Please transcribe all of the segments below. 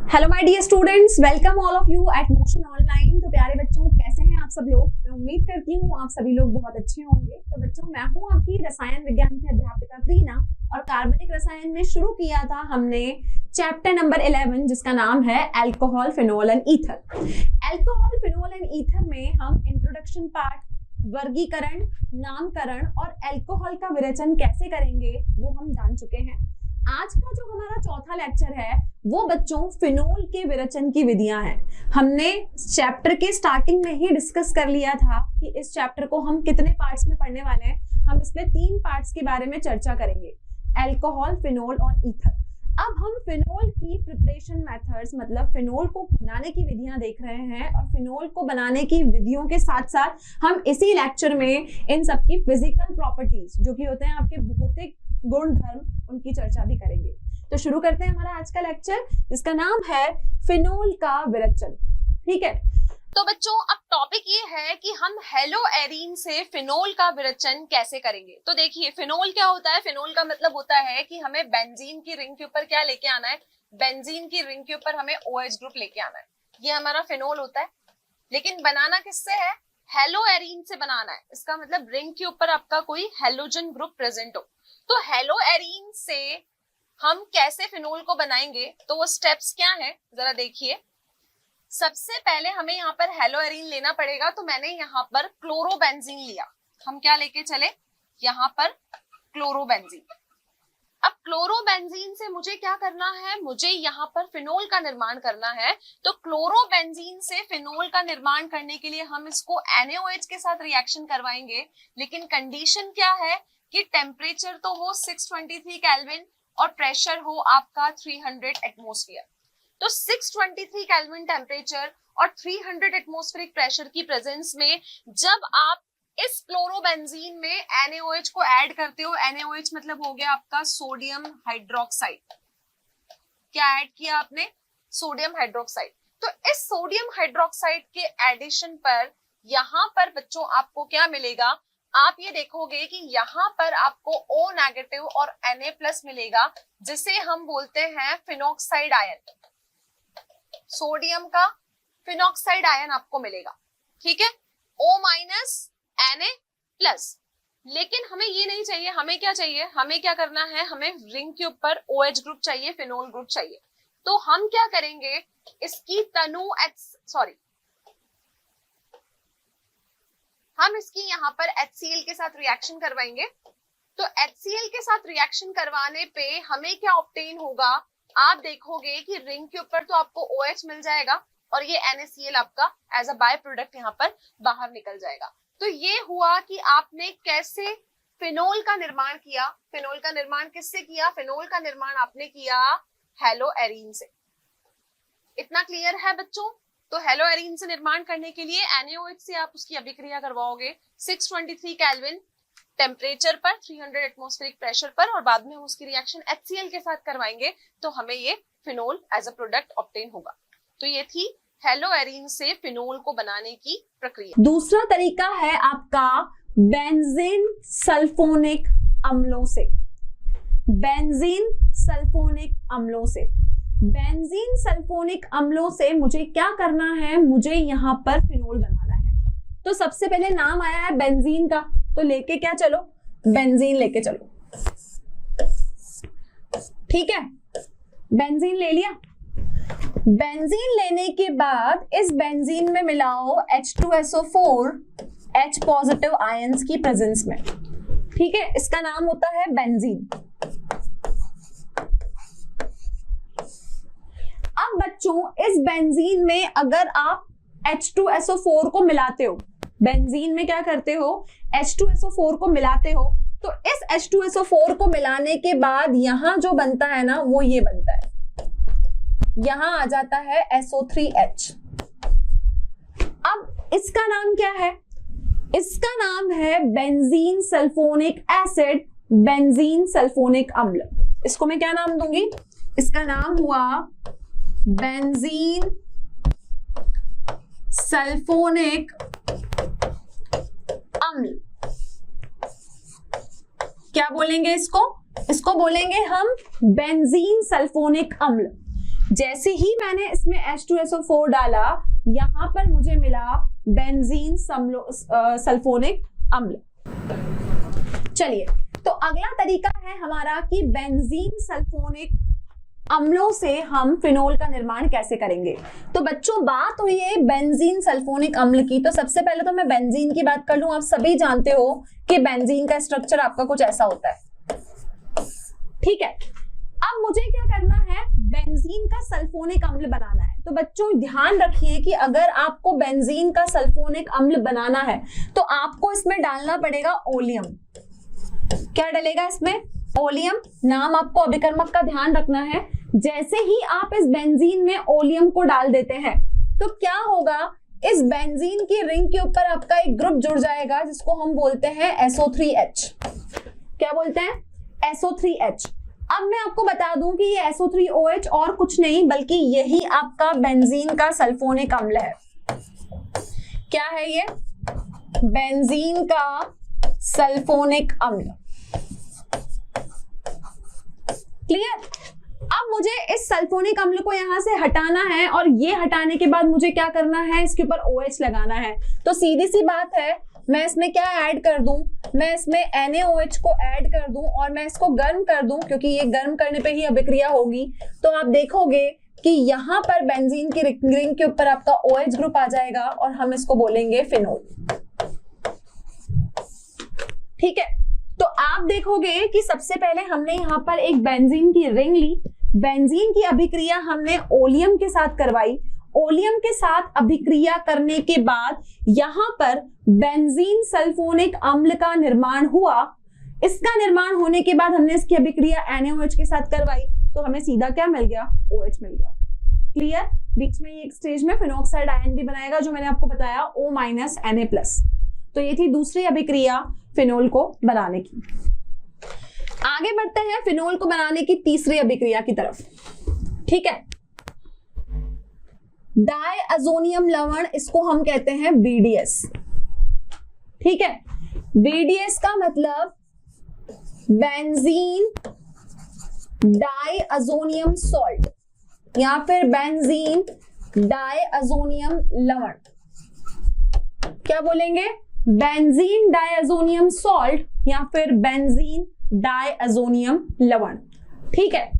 Hello my dear students, welcome all of you at Motion online. तो प्यारे बच्चों, कैसे हैं आप सब लोग? मैं उम्मीद करती हूँ आप सभी लोग बहुत अच्छे होंगे। तो बच्चों, मैं हूँ आपकी रसायन विज्ञान की अध्यापिका क्रीना, और कार्बनिक रसायन में शुरू किया था हमने चैप्टर नंबर 11 जिसका नाम है alcohol, phenol and ether. Alcohol, phenol and ether में हम इंट्रोडक्शन पार्ट, वर्गीकरण, नामकरण और अल्कोहल का विरेचन कैसे करेंगे वो हम जान चुके हैं। आज का जो हमारा चौथा लेक्चर है वो बच्चों फिनोल के विरेचन की विधियां हैं। हमने चैप्टर के स्टार्टिंग में ही डिस्कस कर लिया था कि इस चैप्टर को हम कितने पार्ट्स में पढ़ने वाले हैं। हम इसमें 3 पार्ट्स के बारे में चर्चा करेंगे, अल्कोहल, फिनोल और ईथर। अब हम फिनोल की प्रिपरेशन मेथड्स, मतलब फिनोल को बनाने की विधियां देख रहे हैं, और फिनोल को बनाने की विधियों के साथ साथ हम इसी लेक्चर में इन सबकी फिजिकल प्रॉपर्टीज जो कि होते हैं आपके भौतिक गुण धर्म, उनकी चर्चा भी करेंगे। तो शुरू करते हैं हमारा आज का लेक्चर जिसका नाम है फिनोल का विरेचन। ठीक है, तो बच्चों अब टॉपिक ये है कि हम हेलोएरीन से फिनोल का विरेचन कैसे करेंगे। तो देखिए, फिनोल क्या होता है? फिनोल का मतलब होता है कि हमें बेंजीन की रिंग के ऊपर क्या लेके आना है, बेंजीन की रिंग के ऊपर हमें OH ग्रुप लेके आना है। ये हमारा फिनोल होता है, लेकिन बनाना किससे है? हेलोएरीन से बनाना है। इसका मतलब रिंग के ऊपर आपका कोई हेलोजन ग्रुप प्रेजेंट हो। तो हेलोएरीन से हम कैसे फिनोल को बनाएंगे, तो वो स्टेप्स क्या है जरा देखिए। सबसे पहले हमें यहाँ पर हेलोएरीन लेना पड़ेगा, तो मैंने यहाँ पर क्लोरोबेंजीन लिया। हम क्या लेके चले? यहाँ पर क्लोरोबेंजीन। अब क्लोरोबेंजीन से मुझे क्या करना है? मुझे यहाँ पर फिनोल का निर्माण करना है। तो क्लोरोबेंजीन से फिनोल का निर्माण करने के लिए हम इसको NaOH के साथ रिएक्शन करवाएंगे, लेकिन कंडीशन क्या है कि टेम्परेचर तो हो 623 केल्विन और प्रेशर हो आपका 300 एटमॉस्फेयर। तो 623 केल्विन टेम्परेचर और 300 एटमॉस्फेरिक प्रेशर की प्रेजेंस में जब आप इस क्लोरोबेंजीन में NaOH को ऐड करते हो, NaOH मतलब हो गया आपका सोडियम हाइड्रोक्साइड। क्या ऐड किया आपने? Sodium hydroxide. तो इस सोडियम हाइड्रोक्साइड के एडिशन पर यहाँ पर बच्चों आपको क्या मिलेगा? आप ये देखोगे कि यहाँ पर आपको O नेगेटिव और Na+ मिलेगा, जिसे हम बोलते हैं फिनॉक्साइड आयन। सोडियम का फिनॉक्साइड आयन आपको मिलेगा, ठीक है, O- Na+। लेकिन हमें ये नहीं चाहिए। हमें क्या चाहिए? हमें क्या करना है? हमें रिंग के ऊपर OH ग्रुप चाहिए, फिनोल ग्रुप चाहिए। तो हम क्या करेंगे? इसकी हम इसकी यहाँ पर HCl के साथ रिएक्शन करवाएंगे। तो HCl के साथ रिएक्शन करवाने पे हमें क्या ऑब्टेन होगा? आप देखोगे कि रिंग के ऊपर तो आपको OH मिल जाएगा और ये NaCl आपका एज अ बाय प्रोडक्ट यहाँ पर बाहर निकल जाएगा। तो ये हुआ कि आपने कैसे फिनोल का निर्माण किया। फिनोल का निर्माण किससे किया? फिनोल का निर्माण आपने किया हेलोएरीन से। इतना क्लियर है बच्चों? तो हेलोएरीन से निर्माण करने के लिए NaOH से आप उसकी अभिक्रिया करवाओगे 623 केल्विन टेम्परेचर पर, 300 एटमॉस्फेरिक प्रेशर पर, और बाद में उसकी रिएक्शन HCl के साथ करवाएंगे तो हमें ये phenol as a product obtain होगा। तो ये थी हेलोएरीन से फिनोल को बनाने की प्रक्रिया। दूसरा तरीका है आपका बेंजीन सल्फोनिक अम्लों से। बेंजीन सल्फोनिक अम्लों से, बेंजीन सल्फोनिक अम्लों से मुझे क्या करना है? मुझे यहाँ पर फिनोल बनाना है। तो सबसे पहले नाम आया है बेंजीन का, तो लेके क्या चलो? बेंजीन लेके चलो। ठीक है, बेंजीन ले लिया। बेंजीन लेने के बाद इस बेंजीन में मिलाओ H2SO4 H पॉजिटिव आयंस की प्रेजेंस में। ठीक है, इसका नाम होता है बेंजीन। अब बच्चों, इस बेंजीन में अगर आप H2SO4 को मिलाते हो, बेंजीन में क्या करते हो? H2SO4 को मिलाते हो। तो इस H2SO4 को मिलाने के बाद यहां जो बनता है ना, वो ये बनता है, यहां आ जाता है SO3H। अब इसका नाम क्या है? इसका नाम है benzene sulphonic acid, benzene sulphonic अम्ल। इसको मैं क्या नाम दूंगी? इसका नाम हुआ बेंजीन सल्फोनिक अम्ल। क्या बोलेंगे इसको? इसको बोलेंगे हम बेंजीन सल्फोनिक अम्ल। जैसे ही मैंने इसमें H2SO4 डाला, यहां पर मुझे मिला बेंजीन सल्फोनिक अम्ल। चलिए, तो अगला तरीका है हमारा कि बेंजीन सल्फोनिक अम्लों से हम फिनोल का निर्माण कैसे करेंगे। तो बच्चों, बात हुई है बेंजीन सल्फोनिक अम्ल की, तो सबसे पहले तो मैं बेंजीन की बात कर लूं। आप सभी जानते हो कि बेंजीन का स्ट्रक्चर आपका कुछ ऐसा होता है, ठीक है। अब मुझे क्या करना है, बेंजीन का सल्फोनिक अम्ल बनाना है। तो बच्चों ध्यान रखिए कि अगर आपको बेंजीन का सल्फोनिक अम्ल बनाना है तो आपको इसमें डालना पड़ेगा ओलियम। क्या डलेगा इसमें? ओलियम। नाम आपको अभिकर्मक का ध्यान रखना है। जैसे ही आप इस बेंजीन में ओलियम को डाल देते हैं तो क्या होगा, इस बेंजीन की रिंग के ऊपर आपका एक ग्रुप जुड़ जाएगा जिसको हम बोलते हैं SO3H। क्या बोलते हैं? SO3H। अब मैं आपको बता दूं कि ये SO3OH और कुछ नहीं बल्कि यही आपका बेंजीन का सल्फोनिक अम्ल है। क्या है ये? बेंजीन का सल्फोनिक अम्ल। क्लियर? अब मुझे इस सल्फोनिक अम्ल को यहां से हटाना है और ये हटाने के बाद मुझे क्या करना है, इसके ऊपर OH लगाना है। तो सीधी सी बात है, मैं इसमें क्या ऐड कर दूं, मैं इसमें NaOH को ऐड कर दूं और मैं इसको गर्म कर दूं, क्योंकि ये गर्म करने पे ही अभिक्रिया होगी। तो आप देखोगे कि यहाँ पर बेंजीन की रिंग के ऊपर आपका OH ग्रुप आ जाएगा और हम इसको बोलेंगे फिनोल। ठीक है, तो आप देखोगे कि सबसे पहले हमने यहाँ पर एक बेंजीन की रिंग ली, बेंजीन की अभिक्रिया हमने ओलियम के साथ करवाई, ओलियम के साथ अभिक्रिया करने के बाद यहां पर बेंजीन सल्फोनिक अम्ल का निर्माण हुआ। इसका निर्माण होने के बाद हमने इसकी अभिक्रिया NaOH के साथ करवाई, तो हमें सीधा क्या मिल गया? OH मिल गया। क्लियर? बीच में ये एक स्टेज में फिनोक्साइड आयन भी बनाएगा जो मैंने आपको बताया O- Na+। तो ये थी दूसरी अभिक्रिया फिनोल को बनाने की। आगे बढ़ते हैं फिनोल को बनाने की तीसरी अभिक्रिया की तरफ। ठीक है, डायअज़ोनियम लवण, इसको हम कहते हैं BDS। ठीक है, BDS का मतलब बेंजीन डायअज़ोनियम सॉल्ट या फिर बेंजीन डायअज़ोनियम लवण। क्या बोलेंगे? बेंजीन डायअज़ोनियम सॉल्ट या फिर बेंजीन डायअज़ोनियम लवण। ठीक है,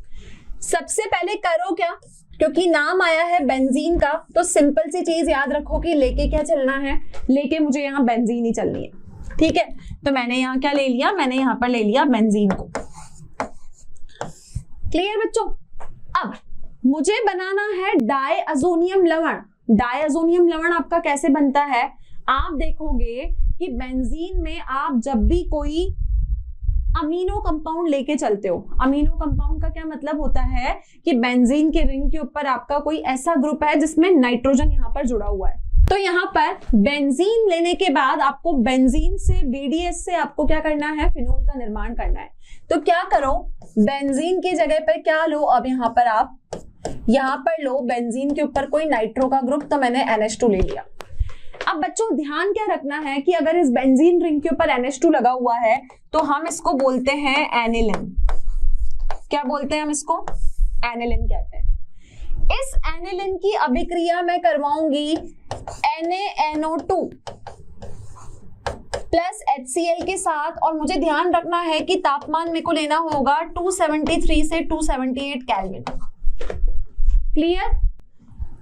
सबसे पहले करो क्या, क्योंकि नाम आया है बेंजीन का, तो सिंपल सी चीज याद रखो कि लेके क्या चलना है, लेके मुझे यहाँ बेंजीन ही चलनी है। ठीक है, तो मैंने यहाँ क्या ले लिया, मैंने यहाँ पर ले लिया बेंजीन को। क्लियर बच्चों? अब मुझे बनाना है डायअज़ोनियम लवण। डायअज़ोनियम लवण आपका कैसे बनता है, आप देखोगे कि बेंजीन में आप जब भी कोई अमीनो कंपाउंड लेके चलते हो, अमीनो कंपाउंड का क्या मतलब होता है कि बेंजीन के रिंग के ऊपर आपका कोई ऐसा ग्रुप है जिसमें नाइट्रोजन यहाँ पर जुड़ा हुआ है। तो यहाँ पर बेंजीन लेने के बाद आपको बेंजीन से BDS से आपको क्या करना है, फिनोल का निर्माण करना है। तो क्या करो, बेंजीन की जगह पर क्या लो, अब यहाँ पर आप यहाँ पर लो बेंजीन के ऊपर कोई नाइट्रो का ग्रुप, तो मैंने NH2 ले लिया। अब बच्चों ध्यान क्या रखना है कि अगर इस बेंजीन रिंग के ऊपर NH2 लगा हुआ है तो हम इसको बोलते हैं एनिलिन। क्या बोलते हैं हम इसको? एनिलिन कहते हैं। इस एनिलिन की अभिक्रिया मैं करवाऊंगी NaNO2 प्लस HCl के साथ, और मुझे ध्यान रखना है कि तापमान मेरे को लेना होगा 273 से 278 केल्विन। क्लियर?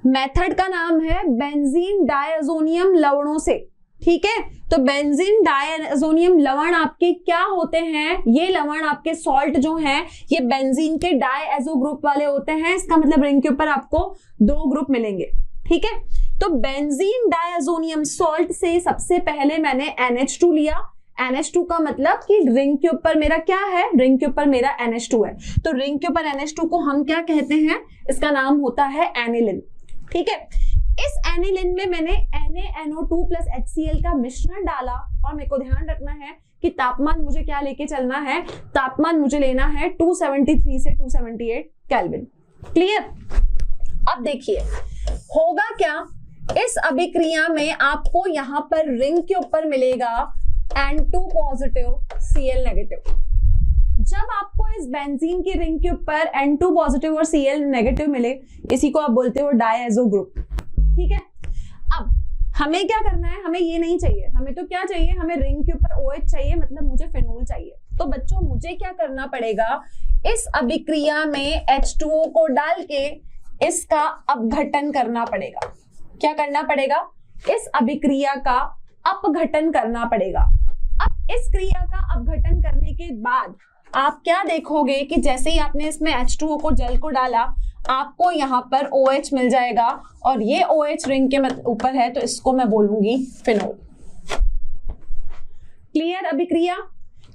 मेथड का नाम है बेंजीन डायअज़ोनियम लवणों से। ठीक है, तो बेंजीन डायअज़ोनियम लवण आपके क्या होते हैं, ये लवण आपके सॉल्ट जो हैं ये बेंजीन के डायअज़ो ग्रुप वाले होते हैं। इसका मतलब रिंग के ऊपर आपको 2 ग्रुप मिलेंगे। ठीक है, तो बेंजीन डायअज़ोनियम सॉल्ट से सबसे पहले मैंने NH2 लिया। NH2 का मतलब कि रिंग के ऊपर मेरा क्या है, रिंग के ऊपर मेरा NH2 है। तो रिंग के ऊपर NH2 को हम क्या कहते हैं, इसका नाम होता है एनिलिन। ठीक है, इस एनिलिन में मैंने NaNO2 प्लस HCl का मिश्रण डाला और मेरे को ध्यान रखना है कि तापमान मुझे क्या लेके चलना है, तापमान मुझे लेना है 273 से 278 केल्विन। क्लियर? अब देखिए होगा क्या, इस अभिक्रिया में आपको यहां पर रिंग के ऊपर मिलेगा N2 पॉजिटिव Cl नेगेटिव। जब आपको इस बेंजीन की रिंग के ऊपर N2 पॉजिटिव और Cl नेगेटिव मिले, इसी को आप बोलते हो डायएजो ग्रुप। ठीक है, अब हमें क्या करना है, हमें ये नहीं चाहिए, हमें तो क्या चाहिए, हमें रिंग के ऊपर OH चाहिए, मतलब मुझे फिनोल चाहिए। तो बच्चों मुझे क्या करना पड़ेगा, इस अभिक्रिया में H2O को डाल के इसका अपघटन करना पड़ेगा। क्या करना पड़ेगा, इस अभिक्रिया का अपघटन करना पड़ेगा। अब इस क्रिया का अपघटन करने के बाद आप क्या देखोगे कि जैसे ही आपने इसमें H2O को जल को डाला, आपको यहाँ पर OH मिल जाएगा, और ये OH रिंग के ऊपर है, तो इसको मैं बोलूंगी फिनोल। क्लियर अभिक्रिया?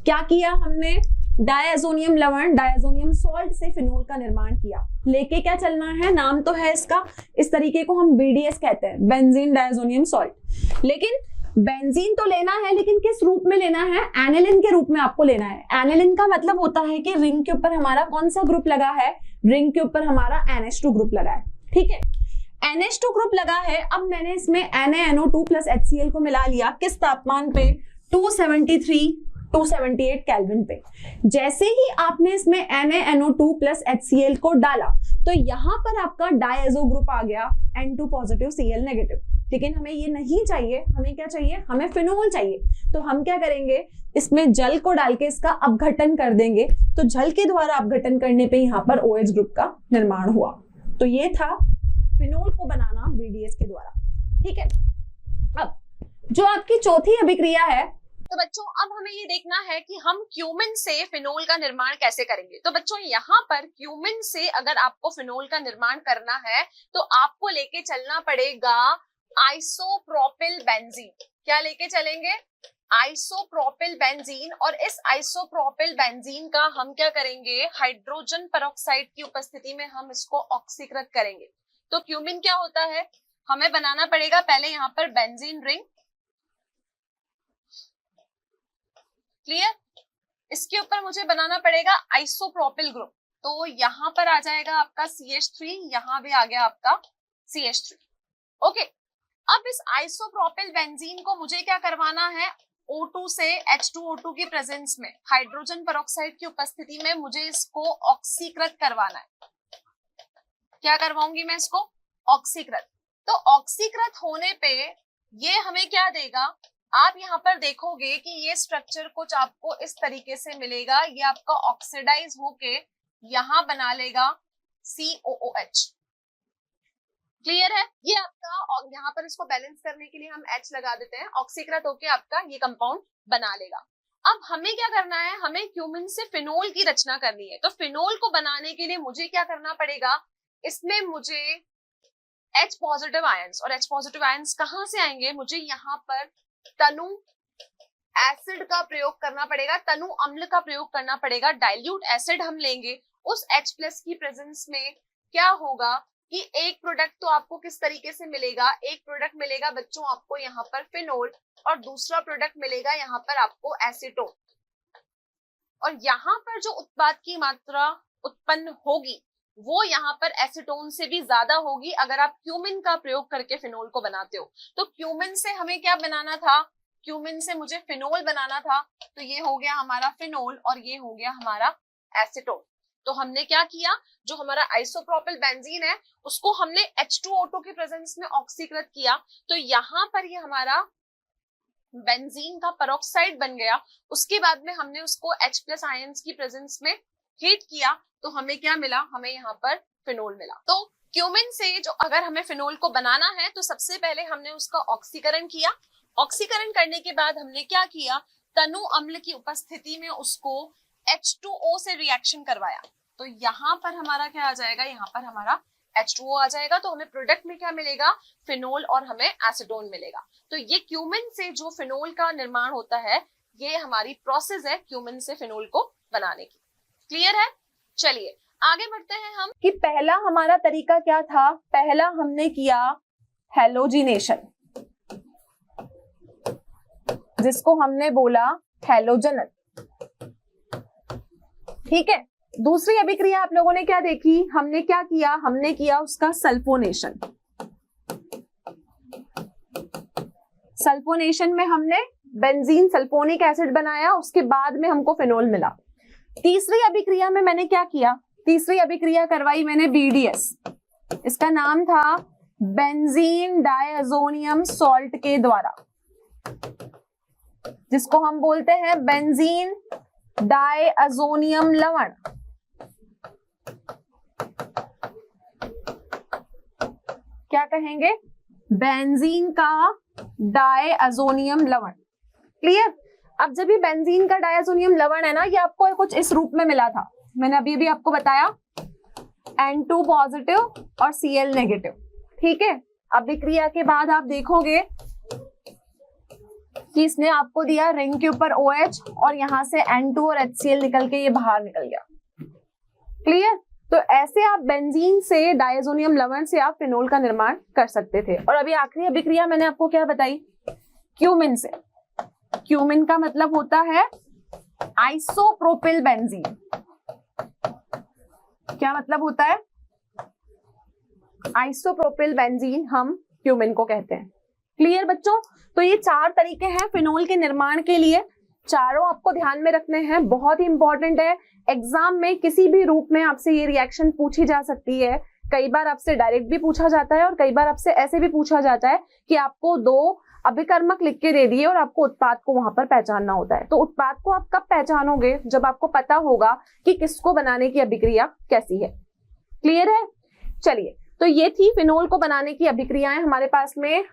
क्या किया हमने, डायazonium लवण, डायazonium सॉल्ट से फिनोल का निर्माण किया। लेके क्या चलना है, नाम तो है इसका, इस तरीके को हम BDS कहते हैं, बेंजीन डायazonium सॉल्ट। लेकिन बेंजीन तो लेना है, लेकिन किस रूप में लेना है, एनिलिन के रूप में आपको लेना है। एनिलिन का मतलब होता है कि रिंग के ऊपर हमारा कौन सा ग्रुप लगा है, रिंग के ऊपर हमारा NH2 ग्रुप लगा है। ठीक है, NH2 ग्रुप लगा है। अब मैंने इसमें NaNO2 प्लस HCl को मिला लिया, किस तापमान पे, 273 278 केल्विन पे। जैसे ही आपने इसमें NaNO2 प्लस HCl को डाला, तो यहां पर आपका डायएजो ग्रुप आ गया, N2 पॉजिटिव Cl नेगेटिव। लेकिन हमें ये नहीं चाहिए, हमें क्या चाहिए, हमें फिनोल चाहिए। तो हम क्या करेंगे, इसमें जल को डाल के इसका अपघटन कर देंगे। तो जल के द्वारा अपघटन करने पे यहाँ पर OH ग्रुप का निर्माण हुआ। तो ये था फिनोल को बनाना BDS के द्वारा। ठीक है, अब जो आपकी चौथी अभिक्रिया है, तो बच्चों अब हमें ये देखना है कि हम क्यूमिन से फिनोल का निर्माण कैसे करेंगे। तो बच्चों यहाँ पर क्यूमिन से अगर आपको फिनोल का निर्माण करना है, तो आपको लेके चलना पड़ेगा आइसोप्रोपिल बेंजीन। क्या लेके चलेंगे, आइसोप्रोपिल बेंजीन। और इस आइसोप्रोपिल बेंजीन का हम क्या करेंगे, हाइड्रोजन पेरोक्साइड की उपस्थिति में हम इसको ऑक्सीकृत करेंगे। तो क्यूमिन क्या होता है, हमें बनाना पड़ेगा पहले यहाँ पर बेंजीन रिंग। क्लियर, इसके ऊपर मुझे बनाना पड़ेगा आइसोप्रोपिल ग्रुप। तो यहाँ पर आ जाएगा आपका CH3, यहाँ भी आ गया आपका CH3। ओके, अब इस आइसोप्रोपिल बेंजीन को मुझे क्या करवाना है, O2 से H2O2 की प्रेजेंस में, हाइड्रोजन पेरोक्साइड की उपस्थिति में मुझे इसको ऑक्सीकृत करवाना है। क्या करवाऊंगी मैं इसको, ऑक्सीकृत। तो ऑक्सीकृत होने पे ये हमें क्या देगा, आप यहाँ पर देखोगे कि ये स्ट्रक्चर कुछ आपको इस तरीके से मिलेगा। ये आपका ऑक्सीडाइज होके यहाँ बना लेगा COOH। क्लियर है, ये आपका, और यहाँ पर इसको बैलेंस करने के लिए हम H लगा देते हैं, ऑक्सीकृत होके आपका ये कंपाउंड बना लेगा। अब हमें क्या करना है, हमें क्यूमिन से फिनोल की रचना करनी है। तो फिनोल को बनाने के लिए मुझे क्या करना पड़ेगा, इसमें मुझे H पॉजिटिव आयंस, और H पॉजिटिव आयंस कहाँ से आएंगे, मुझे यहाँ पर तनु एसिड का प्रयोग करना पड़ेगा, तनु अम्ल का प्रयोग करना पड़ेगा। डाइल्यूट एसिड हम लेंगे, उस H प्लस की प्रेजेंस में क्या होगा कि एक प्रोडक्ट तो आपको किस तरीके से मिलेगा, एक प्रोडक्ट मिलेगा बच्चों आपको यहाँ पर फिनोल, और दूसरा प्रोडक्ट मिलेगा यहाँ पर आपको एसीटोन। और यहाँ पर जो उत्पाद की मात्रा उत्पन्न होगी वो यहाँ पर एसीटोन से भी ज्यादा होगी अगर आप क्यूमिन का प्रयोग करके फिनोल को बनाते हो। तो क्यूमिन से हमें क्या बनाना था, क्यूमिन से मुझे फिनोल बनाना था। तो ये हो गया हमारा फिनोल और ये हो गया हमारा एसीटोन। तो हमने क्या किया, जो हमारा आइसोप्रोपिल बेंजीन है उसको हमने H2O2 के प्रेजेंस में ऑक्सीकृत किया। तो यहाँ पर ये हमारा बेंजीन का पेरोक्साइड बन गया। उसके बाद में हमने उसको H प्लस आयंस की प्रेजेंस में हीट किया तो हमें क्या मिला, हमें यहाँ पर फिनोल मिला। तो क्यूमिन से जो अगर हमें फिनोल को बनाना है तो सबसे पहले हमने उसका ऑक्सीकरण किया। ऑक्सीकरण करने के बाद हमने क्या किया, तनु अम्ल की उपस्थिति में उसको H2O से रिएक्शन करवाया। तो यहाँ पर हमारा क्या आ जाएगा, यहाँ पर हमारा H2O आ जाएगा। तो हमें प्रोडक्ट में क्या मिलेगा, फिनोल और हमें एसीटोन मिलेगा। तो ये क्यूमिन से जो फिनोल का निर्माण होता है ये हमारी प्रोसेस है क्यूमिन से फिनोल को बनाने की। क्लियर है, चलिए आगे बढ़ते हैं हम कि पहला हमारा तरीका क्या था। पहला हमने किया हैलोजिनेशन, जिसको हमने बोला हैलोजनन। ठीक है, दूसरी अभिक्रिया आप लोगों ने क्या देखी, हमने क्या किया, हमने किया उसका सल्फोनेशन। सल्फोनेशन में हमने बेंजीन सल्फोनिक एसिड बनाया, उसके बाद में हमको फिनोल मिला। तीसरी अभिक्रिया में मैंने क्या किया, तीसरी अभिक्रिया करवाई मैंने BDS, इसका नाम था बेंजीन डायazonium सॉल्ट के द्वारा, जिसको हम बोलते हैं बेंजीन डायazonium लवण। क्या कहेंगे, बेंजीन का डायazonium लवण। क्लियर। अब जब ये बेंजीन का डायazonium लवण है ना, ये आपको कुछ इस रूप में मिला था, मैंने अभी भी आपको बताया, N2 पॉजिटिव और Cl नेगेटिव। ठीक है। अभिक्रिया के बाद आप देखोगे कि इसने आपको दिया रिंग के ऊपर OH और यहां से N2 और HCl निकल के ये बाहर निकल गया। क्लियर। तो ऐसे आप बेंजीन से, डायazonium लवण से आप फिनोल का निर्माण कर सकते थे। और अभी आखिरी अभिक्रिया मैंने आपको क्या बताई, क्यूमिन से। क्यूमिन का मतलब होता है आइसोप्रोपिल बेंजीन। क्या मतलब होता है, आइसोप्रोपिल बेंजीन हम क्यूमिन को कहते हैं। क्लियर बच्चों। तो ये 4 तरीके हैं फिनोल के निर्माण के लिए, चारों आपको ध्यान में रखने हैं, बहुत ही इंपॉर्टेंट है। एग्जाम में किसी भी रूप में आपसे ये रिएक्शन पूछी जा सकती है। कई बार आपसे डायरेक्ट भी पूछा जाता है और कई बार आपसे ऐसे भी पूछा जाता है कि आपको 2 अभिकर्मक लिख के दे दिए और आपको उत्पाद को वहां पर पहचानना होता है। तो उत्पाद को आप कब पहचानोगे, जब आपको पता होगा कि किसको बनाने की अभिक्रिया कैसी है। क्लियर है। चलिए, तो ये थी फिनोल को बनाने की अभिक्रियाएं हमारे पास में।